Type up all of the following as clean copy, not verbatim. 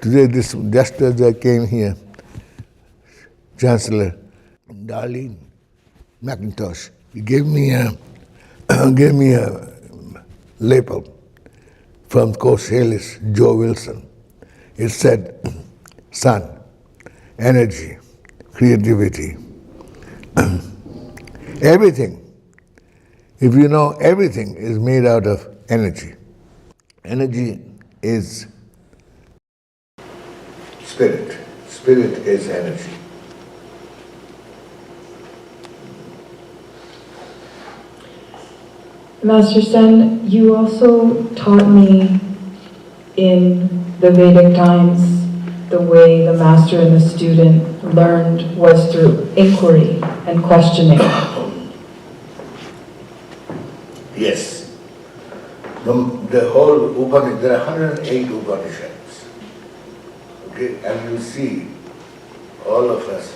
Today, just as I came here, Chancellor Darlene McIntosh, he gave me a label from co-cellist Joe Wilson. It said, sun, energy, creativity, everything. If you know, everything is made out of energy. Energy is spirit. Spirit is energy. Master Sen, you also taught me in the Vedic times the way the master and the student learned was through inquiry and questioning. Yes. The whole Upanishad, there are 108 Upanishads. Okay, and you see, all of us,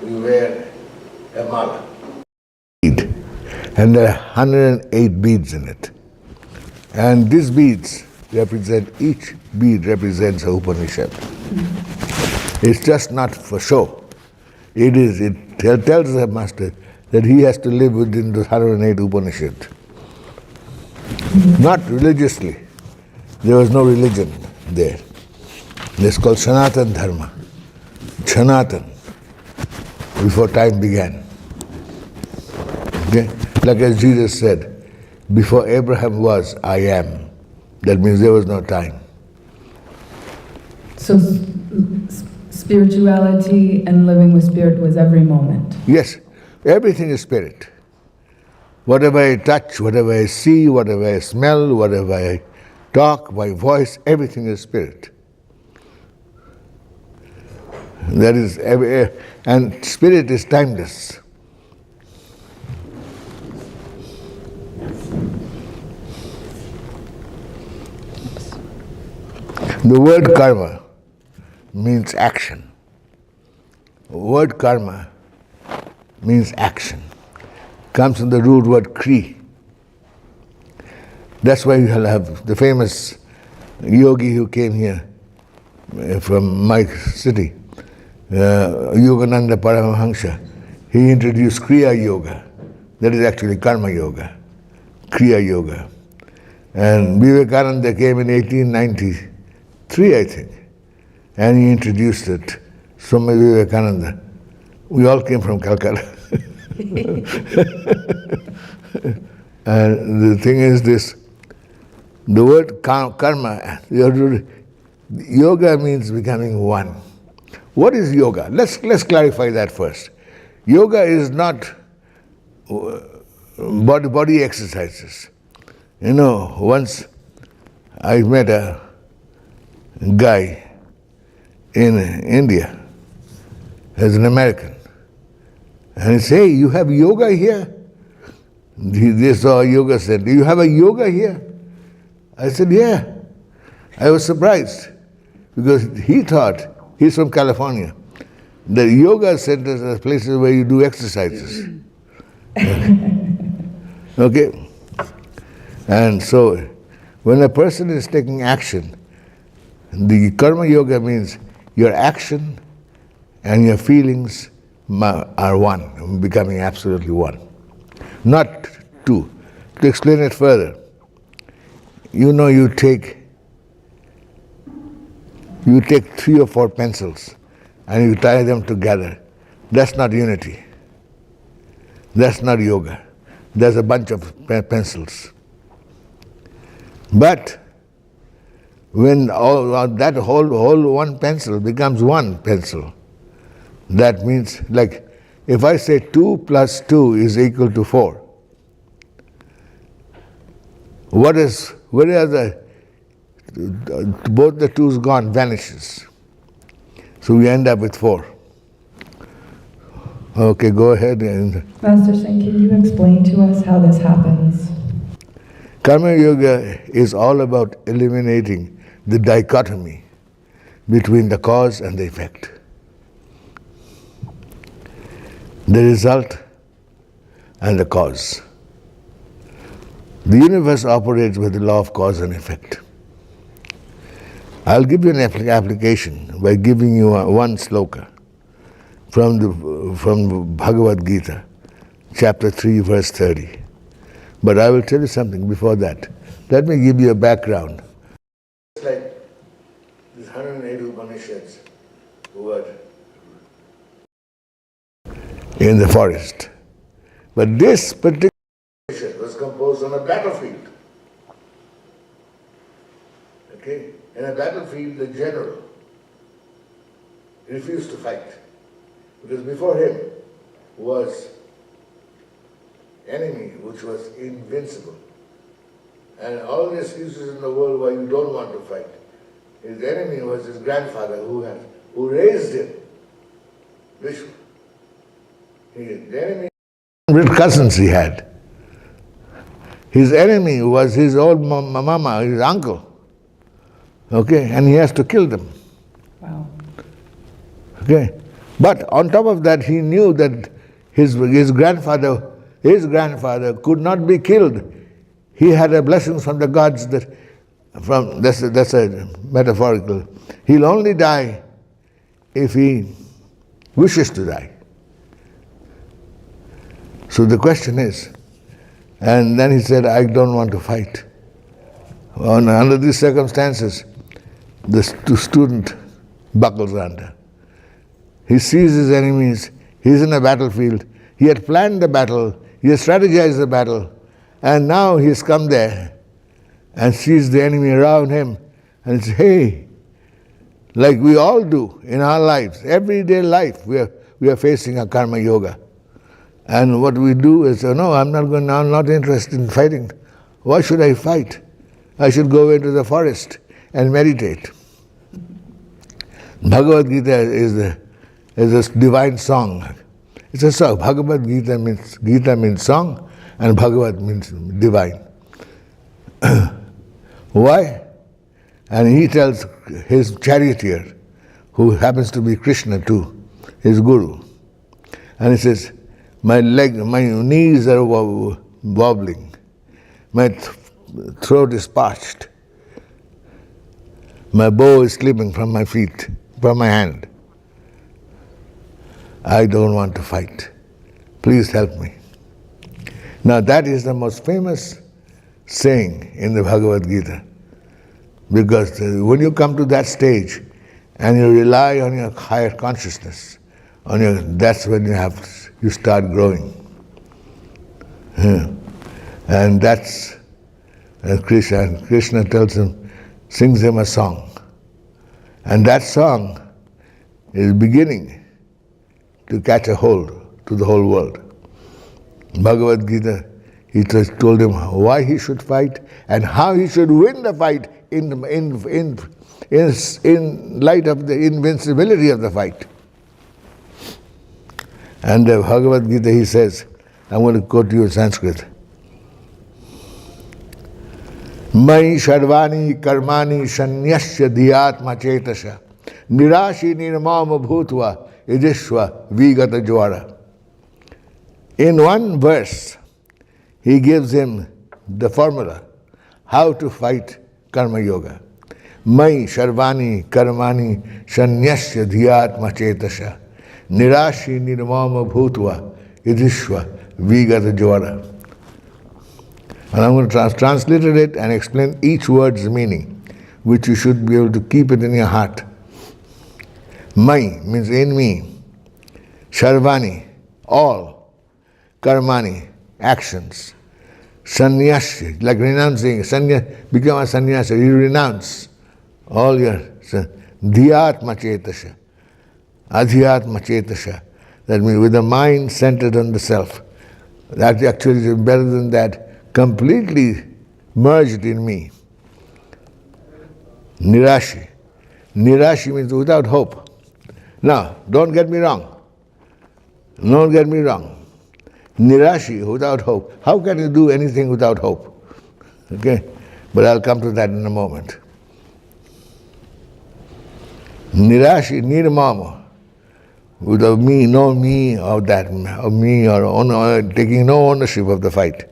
we wear a mala. And there are 108 beads in it. And these beads represent, each bead represents a Upanishad. It's just not for show. It tells the master that he has to live within the 108 Upanishads. Not religiously. There was no religion there. It's called Sanatan Dharma. Sanatan, before time began. Okay? Like as Jesus said, before Abraham was, I am. That means there was no time. So spirituality and living with spirit was every moment? Yes, everything is spirit. Whatever I touch, whatever I see, whatever I smell, whatever I talk, my voice, everything is spirit. That is, and spirit is timeless. The word karma means action. Word karma means action. Comes from the root word kri. That's why you have the famous yogi who came here from my city, Yogananda Paramahamsa. He introduced Kriya Yoga. That is actually Karma Yoga, Kriya Yoga. And Vivekananda came in 1893, I think, and he introduced it. Swami Vivekananda. We all came from Calcutta. And the thing is this, the word karma, yoga means becoming one. What is yoga? Let's clarify that first. Yoga is not body exercises. You know, once I met a guy in India, as an American, and he said, hey, you have yoga here? They saw a yoga center. Do you have a yoga here? I said, yeah. I was surprised because he thought, he's from California, the yoga centers are places where you do exercises. Okay? And so, when a person is taking action, the karma yoga means your action and your feelings are one, becoming absolutely one. Not two. To explain it further, you know, you take 3 or 4 pencils and you tie them together. That's not unity. That's not yoga. There's a bunch of pencils. But when that whole one pencil becomes one pencil, that means, like, if I say 2 plus 2 is equal to 4, where are both the 2's gone, vanishes. So we end up with 4. Okay, go ahead. Master Sen, can you explain to us how this happens? Karma Yoga is all about eliminating the dichotomy between the cause and the effect. The result and the cause. The universe operates with the law of cause and effect. I'll give you an application by giving you one sloka from Bhagavad Gita, chapter 3, verse 30. But I will tell you something before that. Let me give you a background. It's like these 108 Upanishads who were in the forest. But this particular Upanishad was composed on a battlefield. Okay? In a battlefield, the general refused to fight. Because before him was enemy which was invincible. And all the excuses in the world why you don't want to fight. His enemy was his grandfather who raised him, Vishnu. The enemy, cousins he had. His enemy was his old mama, his uncle. Okay, and he has to kill them. Wow. Okay, but on top of that, he knew that his grandfather could not be killed. He had a blessing from the gods that's a metaphorical. He'll only die if he wishes to die. So the question is, and then he said, I don't want to fight. Under these circumstances, the student buckles under. He sees his enemies, he's in a battlefield, he had planned the battle, he has strategized the battle, and now he's come there and sees the enemy around him and says, hey, like we all do in our lives, everyday life, we are facing a karma yoga. And what we do is, no, I'm not interested in fighting. Why should I fight? I should go into the forest and meditate. Bhagavad Gita is a divine song. It's a song. Bhagavad Gita means song, and Bhagavad means divine. Why? And he tells his charioteer, who happens to be Krishna too, his guru, and he says, my knees are wobbling, my throat is parched, my bow is slipping from my feet, from my hand. I don't want to fight. Please help me. Now that is the most famous saying in the Bhagavad Gita, because when you come to that stage and you rely on your higher consciousness, that's when you start growing. And that's Krishna. Krishna tells him, sings him a song. And that song is beginning to catch a hold to the whole world. Bhagavad Gita, he just told him why he should fight and how he should win the fight in light of the invincibility of the fight. And the Bhagavad Gita, he says, I'm going to quote you in Sanskrit. Mai sharvani karmani shanyasya dhyatma chetasha nirashi nirmama bhutva idishva vigata jwara. In one verse, he gives him the formula how to fight karma yoga. Mai sharvani karmani shanyasya dhyatma chetasha nirashi nirmama bhutva idishva vigata jwara. And I'm going to translate it and explain each word's meaning, which you should be able to keep it in your heart. Mai means in me. Sharvani, all. Karmani, actions. Sannyasi, like renouncing. Become a sannyasi. You renounce all your dhyatma chetasha. Adhyatma chetasha. That means with the mind centered on the self. That actually is better than that. Completely merged in me. Nirashi. Nirashi means without hope. Now, don't get me wrong. Don't get me wrong. Nirashi, without hope. How can you do anything without hope? Okay? But I'll come to that in a moment. Nirashi, nirmama. Without me, no me of that, of me or taking no ownership of the fight.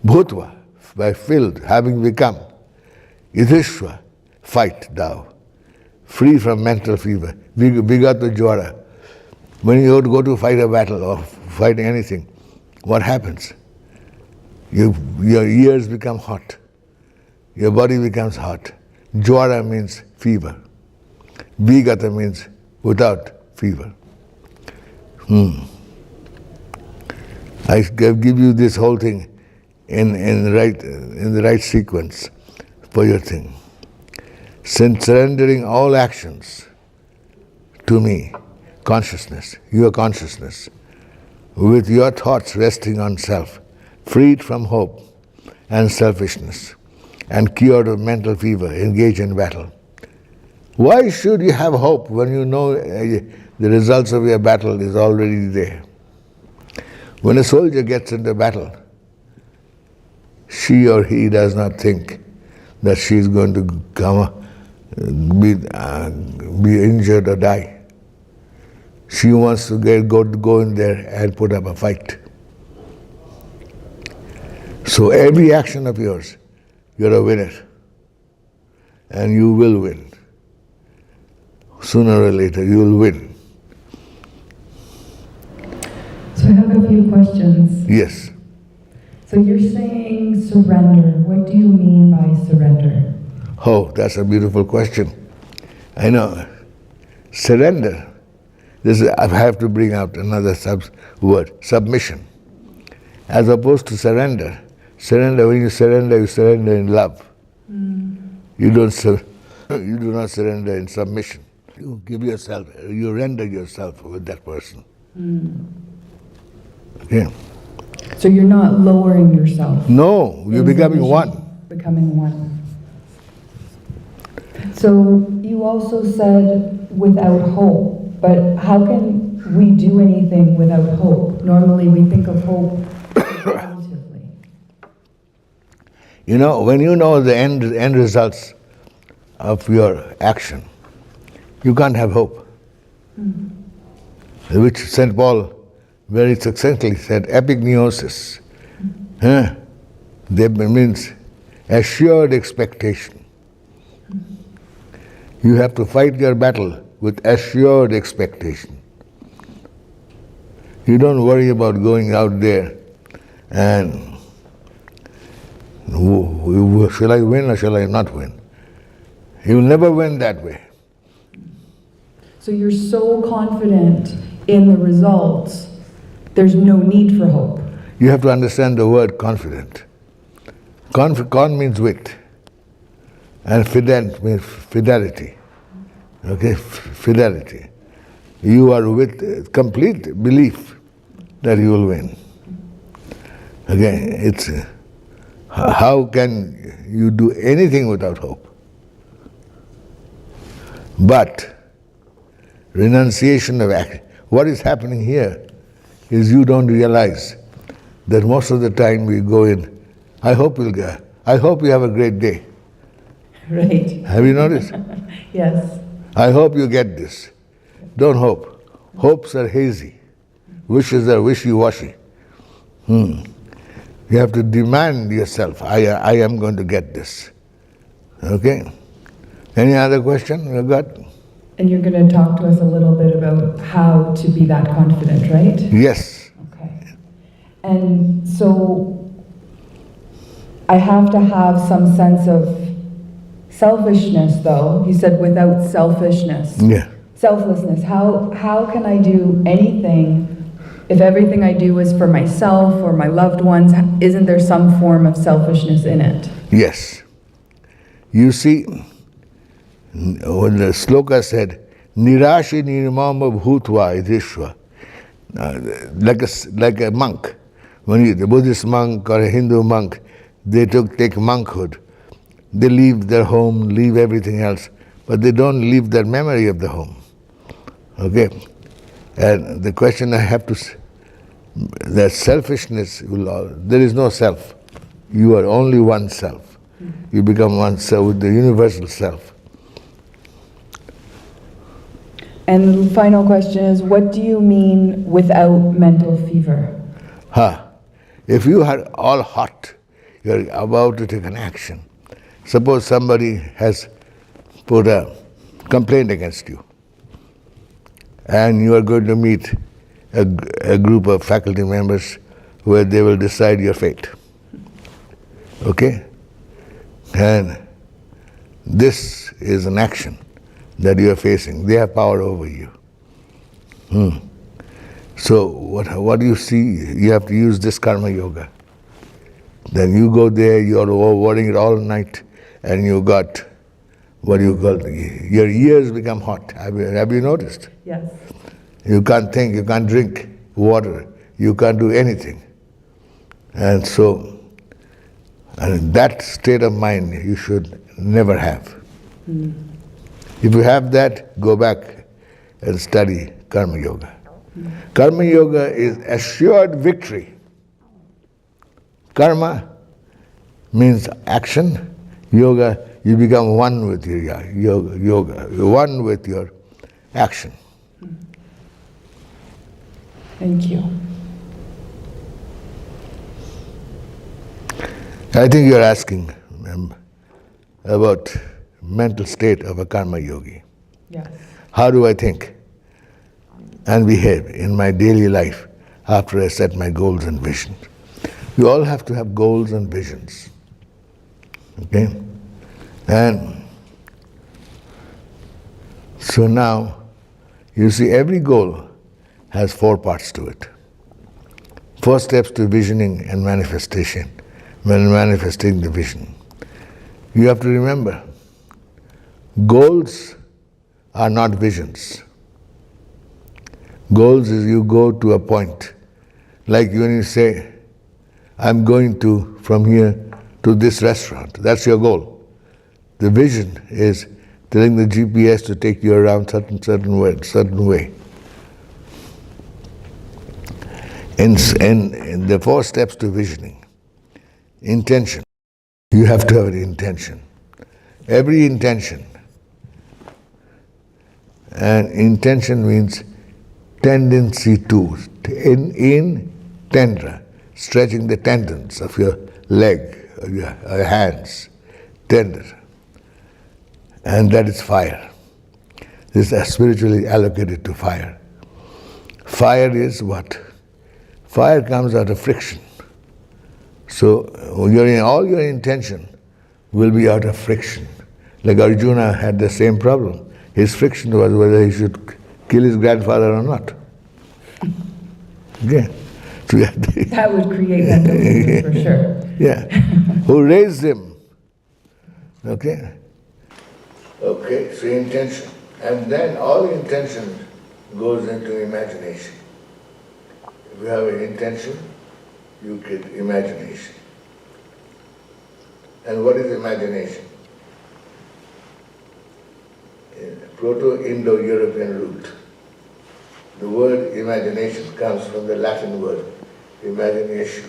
Bhutva, by filled, having become. Yudhishva, fight thou. Free from mental fever. Vigata jwara. When you go to fight a battle or fight anything, what happens? Your ears become hot. Your body becomes hot. Jwara means fever. Vigata means without fever. I give you this whole thing in the right sequence for your thing. Since surrendering all actions to me, consciousness, your consciousness, with your thoughts resting on self, freed from hope and selfishness, and cured of mental fever, engage in battle. Why should you have hope when you know the results of your battle is already there? When a soldier gets into battle, she or he does not think that she is going to be injured or die. She wants to go in there and put up a fight. So every action of yours, you're a winner. And you will win. Sooner or later, you will win. So I have a few questions. Yes. So you're saying surrender. What do you mean by surrender? Oh, that's a beautiful question. I know. Surrender. I have to bring out another word, submission. As opposed to surrender. Surrender, when you surrender in love. You do not surrender in submission. You give yourself, you render yourself with that person. Okay. So you're not lowering yourself. No, you're becoming one. Becoming one. So you also said without hope, but how can we do anything without hope? Normally we think of hope positively. You know, when you know the end results of your action, you can't have hope. Which St. Paul very succinctly said, epignosis. That means assured expectation. You have to fight your battle with assured expectation. You don't worry about going out there and shall I win or shall I not win? You'll never win that way. So you're so confident in the results, there's no need for hope. You have to understand the word confident. Con means wit, and fident means fidelity. Okay, fidelity. You are with complete belief that you will win. Again, it's how can you do anything without hope? But renunciation of action. What is happening here is you don't realize that most of the time we go in, I hope you have a great day. Right. Have you noticed? Yes. I hope you get this. Don't hope. Hopes are hazy. Wishes are wishy-washy. You have to demand yourself, I am going to get this. Okay? Any other question you got? And you're going to talk to us a little bit about how to be that confident, right? Yes. Okay. And so I have to have some sense of selfishness, though. You said without selfishness. Yeah. Selflessness. How can I do anything if everything I do is for myself or my loved ones? Isn't there some form of selfishness in it? Yes. You see, when the sloka said, Nirashi nirmama bhutva idishva, like a monk, when the Buddhist monk or a Hindu monk, they take monkhood. They leave their home, leave everything else, but they don't leave their memory of the home. Okay? And the question I have to, that selfishness, there is no self. You are only one self. You become one self with the universal self. And the final question is, what do you mean without mental fever? If you are all hot, you're about to take an action. Suppose somebody has put a complaint against you. And you are going to meet a group of faculty members where they will decide your fate. Okay? And this is an action that you are facing. They have power over you. So what do you see? You have to use this karma yoga. Then you go there, you are worrying it all night, and you got, what do you call it? Your ears become hot. Have you noticed? Yes. You can't think, you can't drink water, you can't do anything. And so, that state of mind you should never have. If you have that, go back and study karma yoga. Karma yoga is assured victory. Karma means action. Yoga, you become one with your yoga, one with your action. Thank you. I think you're asking about mental state of a karma yogi. Yes. How do I think and behave in my daily life after I set my goals and visions? You all have to have goals and visions. Okay? And so now, you see, every goal has 4 parts to it. 4 steps to visioning and manifestation, when manifesting the vision. You have to remember, goals are not visions. Goals is you go to a point. Like when you say, I'm going from here to this restaurant. That's your goal. The vision is telling the GPS to take you around certain way. In the 4 steps to visioning, intention. You have to have an intention. Every intention. And intention means tendency to, in tendra, stretching the tendons of your leg, of your hands, tender. And that is fire. This is spiritually allocated to fire. Fire is what? Fire comes out of friction. So all your intention will be out of friction. Like Arjuna had the same problem. His friction was whether he should kill his grandfather or not. Yeah. So that would create mental illness for sure. Yeah. Who raised him? Okay. Okay, so intention. And then all intention goes into imagination. If you have an intention, you get imagination. And what is imagination? Proto-Indo-European root. The word imagination comes from the Latin word imagination,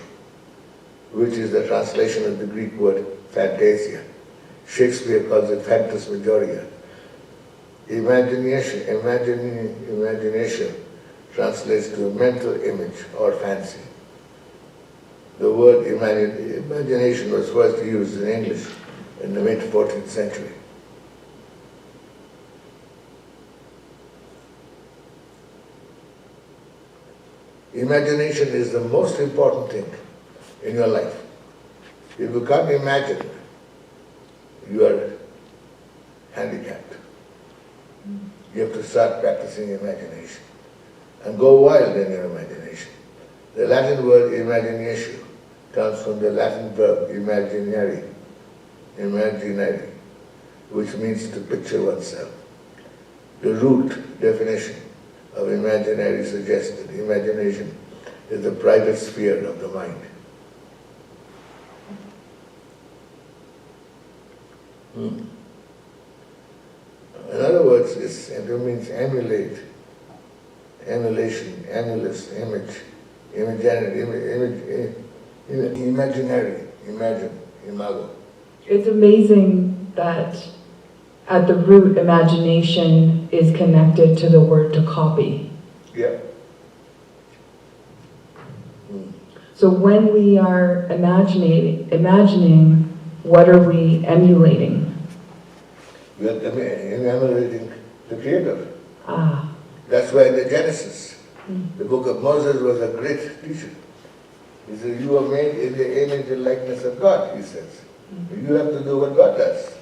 which is the translation of the Greek word fantasia. Shakespeare calls it phantasmagoria. Imagination translates to a mental image or fancy. The word imagination was first used in English in the mid-14th century. Imagination is the most important thing in your life. If you can't imagine, you are handicapped. You have to start practicing imagination and go wild in your imagination. The Latin word imagination comes from the Latin verb imaginary, which means to picture oneself. The root definition of imaginary suggests that imagination is the private sphere of the mind. In other words, it means emulate, emulation, emulous, image, imaginary, imagine, imago. It's amazing that at the root, imagination is connected to the word to copy. Yeah. So when we are imagining, what are we emulating? We are commemorating the Creator. Ah. That's why in the Genesis, the book of Moses was a great teacher. He says, you are made in the image and likeness of God, he says. You have to do what God does.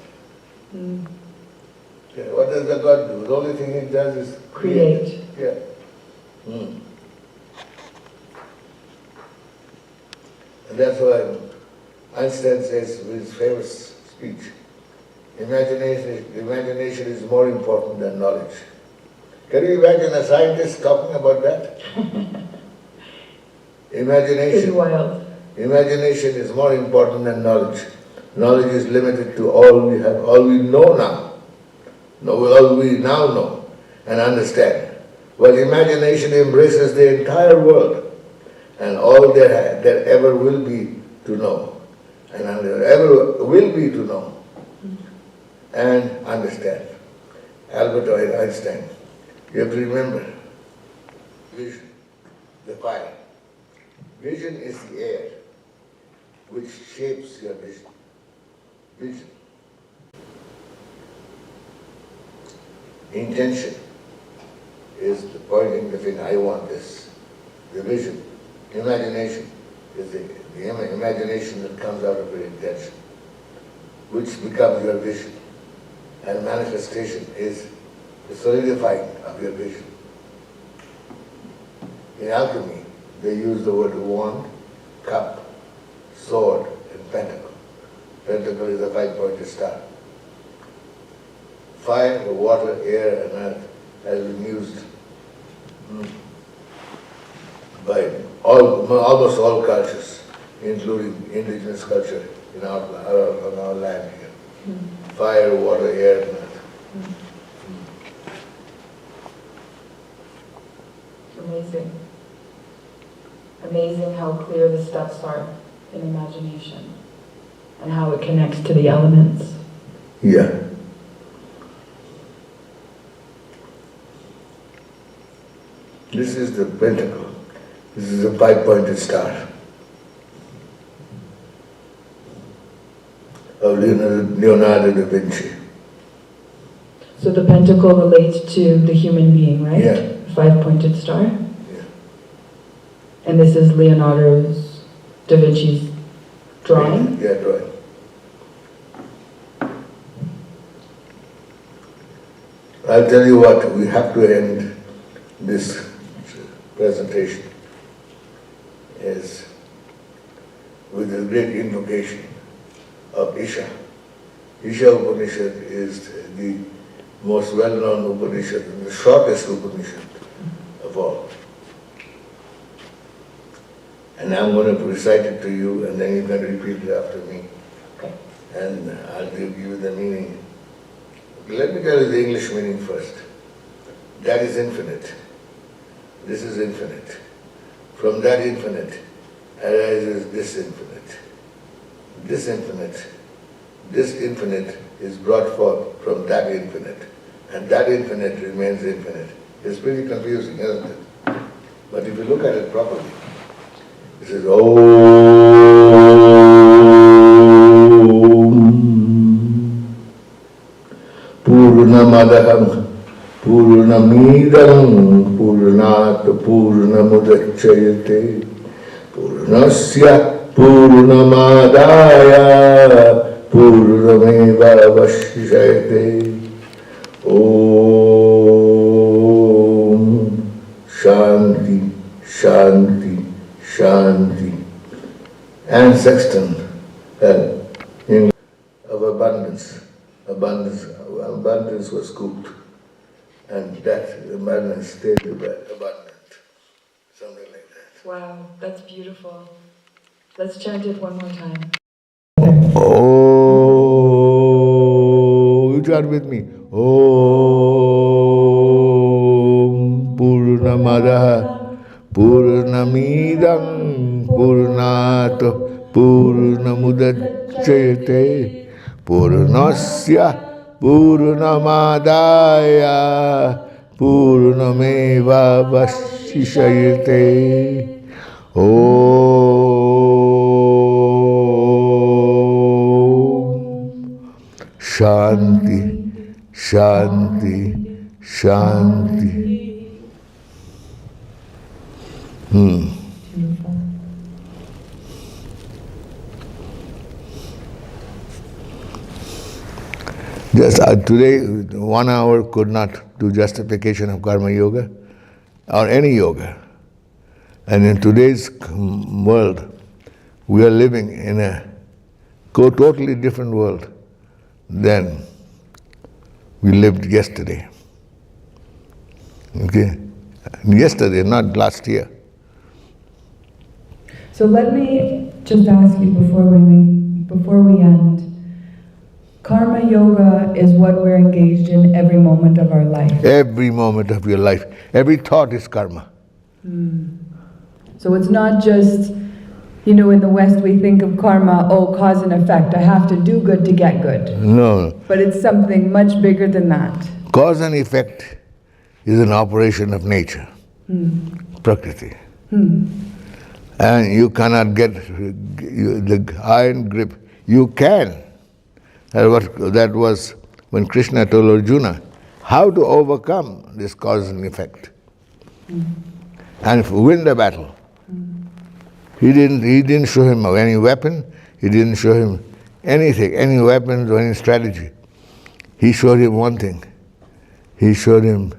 Yeah, what does the God do? The only thing he does is Create. Yeah. And that's why Einstein says in his famous speech, imagination is more important than knowledge. Can you imagine a scientist talking about that? Pretty wild. Imagination is more important than knowledge. Knowledge is limited to all we have, all we know now. All we now know and understand. While imagination embraces the entire world and all there ever will be to know, and ever will be to know and understand. Albert Einstein, you have to remember, vision, the fire. Vision is the air which shapes your vision. Vision. Intention is the pointing the finger, I want this. The vision. Imagination is the imagination that comes out of your intention, which becomes your vision. And manifestation is the solidifying of your vision. In alchemy, they use the word wand, cup, sword, and pentacle. Pentacle is a 5-pointed star. Fire, water, air, and earth has been used by almost all cultures, including indigenous culture on our land here. Fire, water, air, and earth. Amazing. Amazing how clear the steps are in imagination and how it connects to the elements. Yeah. This is the pentacle. This is a 5-pointed star of Leonardo da Vinci. So the pentacle relates to the human being, right? Yeah. The 5-pointed star? Yeah. And this is Da Vinci's drawing? Yeah, drawing. I'll tell you what, we have to end this presentation is with a great invocation of Isha. Isha Upanishad is the most well-known Upanishad and the shortest Upanishad of all. And I'm going to recite it to you and then you can repeat it after me. Okay. And I'll give you the meaning. Let me tell you the English meaning first. That is infinite. This is infinite. From that infinite arises this infinite. This infinite. This infinite is brought forth from that infinite. And that infinite remains infinite. It's pretty confusing, isn't it? But if you look at it properly, it says, Purnamadaham Purnamidam Purnat Purnamudachyate Purnasya Purnamadaya Purnameva Vashyate. Om Shanti, Shanti, Shanti. And sexton of abundance. Abundance was cooked, and that abundance stayed abundant. Something like that. Wow, that's beautiful. Let's chant it one more time. Oh, you chant with me. Om Purnamadaha Purnamidam Purnato Purnamudachyate Purnasya Purnamadaya Purnameva Vashyate. Om Shanti, Shanti, Shanti. Just today, 1 hour could not do justification of karma yoga or any yoga. And in today's world, we are living in a totally different world than we lived yesterday. Okay? Yesterday, not last year. So let me just ask you before we end. Karma yoga is what we're engaged in every moment of our life. Every moment of your life. Every thought is karma. So it's not just, in the West we think of karma, cause and effect. I have to do good to get good. No. But it's something much bigger than that. Cause and effect is an operation of nature, Prakriti. And you cannot get the iron grip. You can. That was when Krishna told Arjuna how to overcome this cause and effect. And win the battle. He didn't show him any weapon, he didn't show him anything, any weapons or any strategy. He showed him one thing. He showed him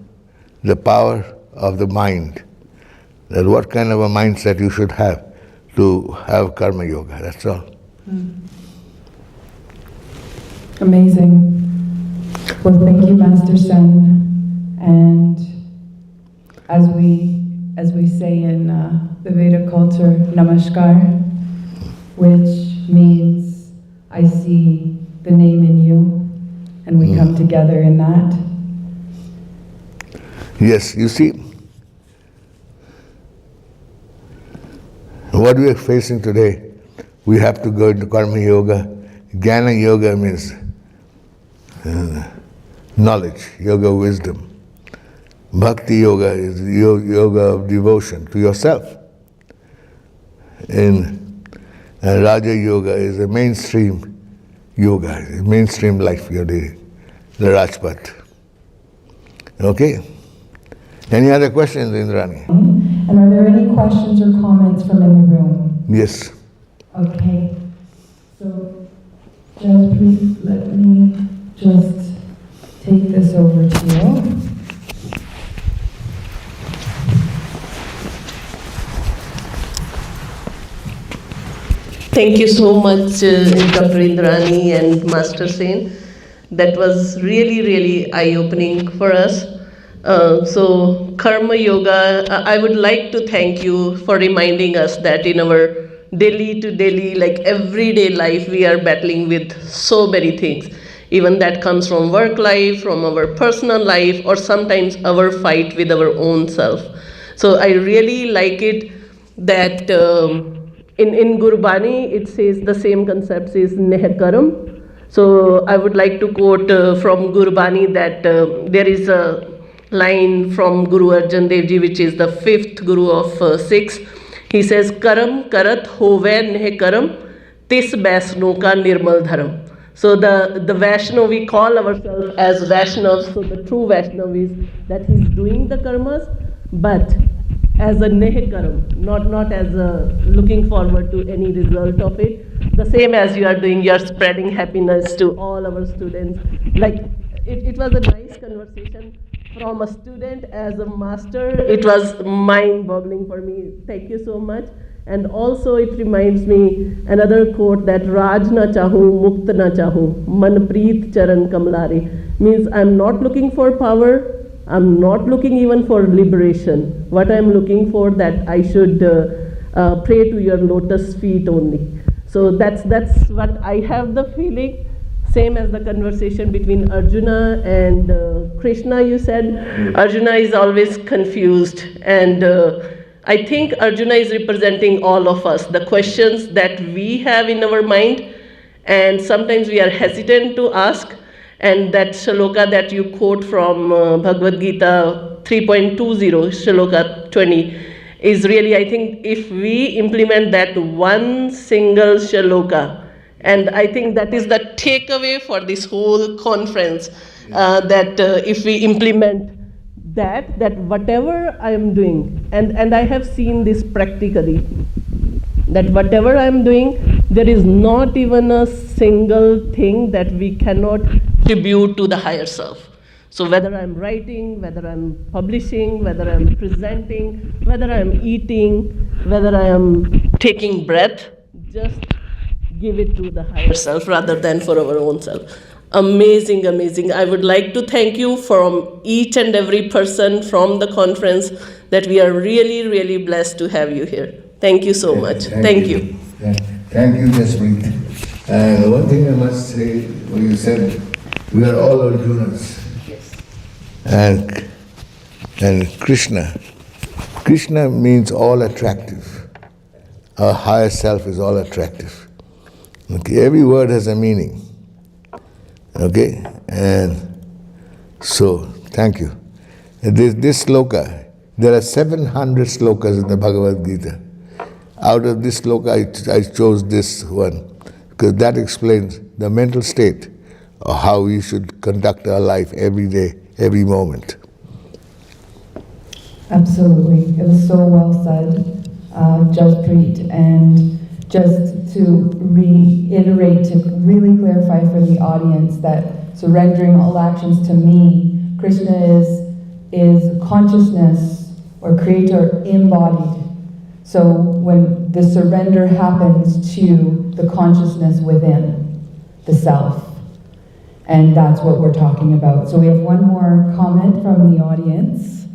the power of the mind. That what kind of a mindset you should have to have karma yoga, that's all. Amazing. Well, thank you, Master Sen. And as we say in the Veda culture, Namaskar, which means I see the name in you, and we come together in that. Yes, you see, what we are facing today, we have to go into karma yoga. Jnana yoga means knowledge, yoga of wisdom. Bhakti yoga is yoga of devotion to yourself. And Raja yoga is a mainstream yoga, mainstream life you're doing, the Rajpath. Okay? Any other questions, Indrani? And are there any questions or comments from in the room? Yes. Okay. So, just please let me just take this over to you. Thank you so much, Dr. Indrani and Master Sen. That was really, really eye-opening for us. So, Karma Yoga, I would like to thank you for reminding us that in our daily to daily, like everyday life, we are battling with so many things. Even that comes from work life, from our personal life, or sometimes our fight with our own self. So I really like it that in Gurbani, it says the same concept is Nehkaram. So I would like to quote from Gurbani that there is a line from Guru Arjan Dev Ji, which is the 5th Guru of Sikhs. He says, Karam karat hove neh karam, tis Vaishno ka nirmal dharam. So the Vaishnav, we call ourselves as Vaishnavas, so the true Vaishnav is that he's doing the karmas, but as a neh karam, not as a looking forward to any result of it. The same as you are doing, you are spreading happiness to all our students. Like, it was a nice conversation from a student as a master. It was mind-boggling for me. Thank you so much. And also it reminds me another quote that Raj na chahu, mukt na chahu, man preet charan kamlare. Means I'm not looking for power, I'm not looking even for liberation. What I'm looking for, that I should pray to your lotus feet only. So that's what I have the feeling. Same as the conversation between Arjuna and Krishna, you said. Arjuna is always confused, and I think Arjuna is representing all of us, the questions that we have in our mind, and sometimes we are hesitant to ask. And that shloka that you quote from Bhagavad Gita 3.20, shloka 20, is really, I think, if we implement that one single shloka And I think that is the takeaway for this whole conference, that if we implement that whatever I am doing, and I have seen this practically, that whatever I am doing, there is not even a single thing that we cannot tribute to the higher self. So whether I'm writing, whether I'm publishing, whether I'm presenting, whether I'm eating, whether I am taking breath, just give it to the higher self rather than for our own self. Amazing, amazing. I would like to thank you from each and every person from the conference, that we are really, really blessed to have you here. Thank you so much. Thank you. Thank you, Jaspreet. And one thing I must say, when you said we are all Arjunas. And Krishna means all attractive. Our higher self is all attractive. Okay, every word has a meaning. Okay, and so thank you. This sloka, there are 700 slokas in the Bhagavad Gita. Out of this sloka, I chose this one because that explains the mental state of how we should conduct our life every day, every moment. Absolutely. It was so well said, Jaspreet. And just to reiterate, to really clarify for the audience that surrendering all actions to me, Krishna is consciousness or creator embodied. So when the surrender happens to the consciousness within, the self. And that's what we're talking about. So we have one more comment from the audience.